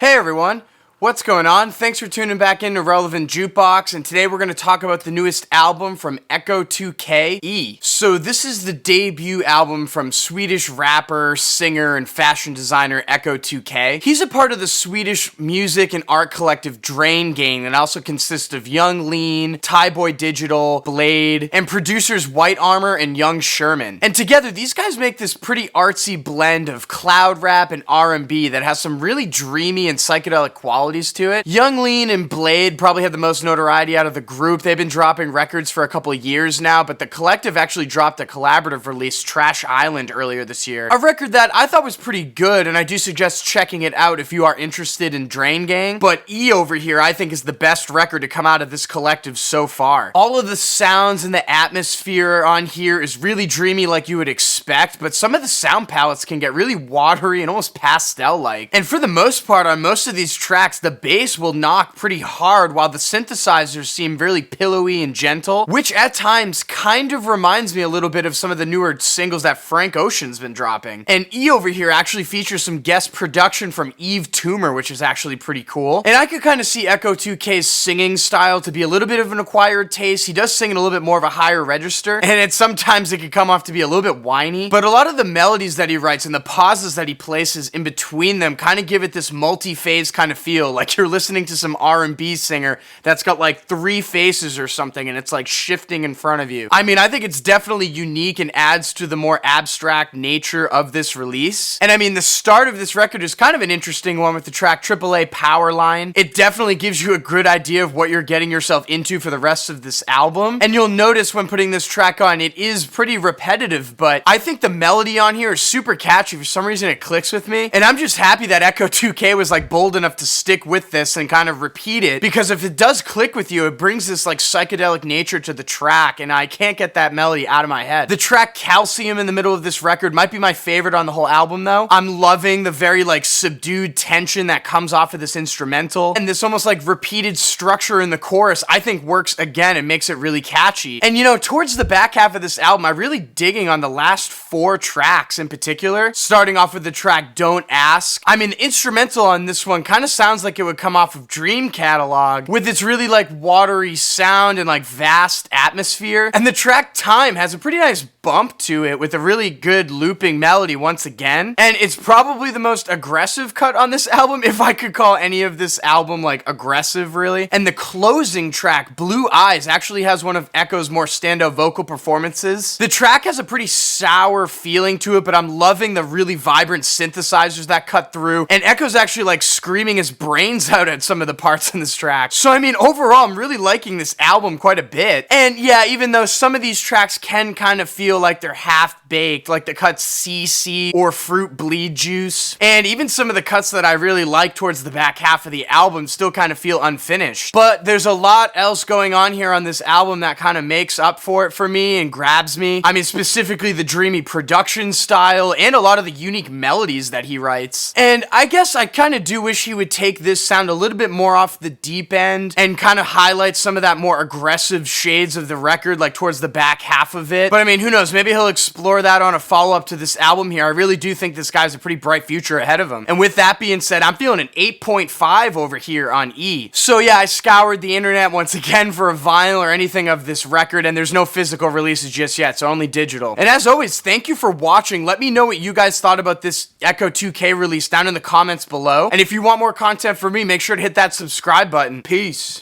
Hey everyone, what's going on? Thanks for tuning back into Relevant Jukebox, and today we're going to talk about the newest album from Ecco2k, E. So this is the debut album from Swedish rapper, singer, and fashion designer Ecco2k. He's a part of the Swedish music and art collective Drain Gang that also consists of Young Lean, Tyboy Digital, Blade, and producers White Armor and Young Sherman. And together, these guys make this pretty artsy blend of cloud rap and R&B that has some really dreamy and psychedelic qualities to it. Young Lean and Blade probably have the most notoriety out of the group. They've been dropping records for a couple of years now, but the collective actually dropped a collaborative release, Trash Island, earlier this year. A record that I thought was pretty good, and I do suggest checking it out if you are interested in Drain Gang. But E over here, I think, is the best record to come out of this collective so far. All of the sounds and the atmosphere on here is really dreamy like you would expect, but some of the sound palettes can get really watery and almost pastel-like. And for the most part, on most of these tracks, the bass will knock pretty hard while the synthesizers seem really pillowy and gentle, which at times kind of reminds me a little bit of some of the newer singles that Frank Ocean's been dropping. And E over here actually features some guest production from Eve Toomer, which is actually pretty cool. And I could kind of see Ecco2k's singing style to be a little bit of an acquired taste. He does sing in a little bit more of a higher register, and sometimes it could come off to be a little bit whiny, but a lot of the melodies that he writes and the pauses that he places in between them kind of give it this multi-phase kind of feel, like you're listening to some R&B singer that's got like 3 faces or something and it's like shifting in front of you. I mean, I think it's definitely unique and adds to the more abstract nature of this release. And I mean, the start of this record is kind of an interesting one with the track AAA Powerline. It definitely gives you a good idea of what you're getting yourself into for the rest of this album. And you'll notice when putting this track on, it is pretty repetitive, but I think the melody on here is super catchy. For some reason, it clicks with me. And I'm just happy that Ecco2k was like bold enough to stick with this and kind of repeat it, because if it does click with you, it brings this like psychedelic nature to the track, and I can't get that melody out of my head. The track Calcium in the middle of this record might be my favorite on the whole album though. I'm loving the very like subdued tension that comes off of this instrumental, and this almost like repeated structure in the chorus I think works again and makes it really catchy. And you know, towards the back half of this album, I'm really digging on the last 4 tracks in particular, starting off with the track Don't Ask. I mean, the instrumental on this one kind of sounds like it would come off of Dream Catalog with its really like watery sound and like vast atmosphere. And the track Time has a pretty nice bump to it with a really good looping melody once again. And it's probably the most aggressive cut on this album, if I could call any of this album like aggressive really. And the closing track, Blue Eyes, actually has one of Ecco's more standout vocal performances. The track has a pretty sour feeling to it, but I'm loving the really vibrant synthesizers that cut through. And Ecco's actually like screaming his brains out at some of the parts in this track. So I mean, overall, I'm really liking this album quite a bit. And yeah, even though some of these tracks can kind of feel like they're half-baked, like the cuts CC or Fruit Bleed Juice, and even some of the cuts that I really like towards the back half of the album still kind of feel unfinished. But there's a lot else going on here on this album that kind of makes up for it for me and grabs me. I mean, specifically the dreamy production style and a lot of the unique melodies that he writes. And I guess I kind of do wish he would take this sound a little bit more off the deep end and kind of highlight some of that more aggressive shades of the record, like towards the back half of it. But I mean, who knows? Maybe he'll explore that on a follow-up to this album here. I really do think this guy's a pretty bright future ahead of him. And with that being said, I'm feeling an 8.5 over here on E. So yeah, I scoured the internet once again for a vinyl or anything of this record, and there's no physical releases just yet, so only digital. And as always, thank you for watching. Let me know what you guys thought about this Ecco2k release down in the comments below. And if you want more content from me, make sure to hit that subscribe button. Peace.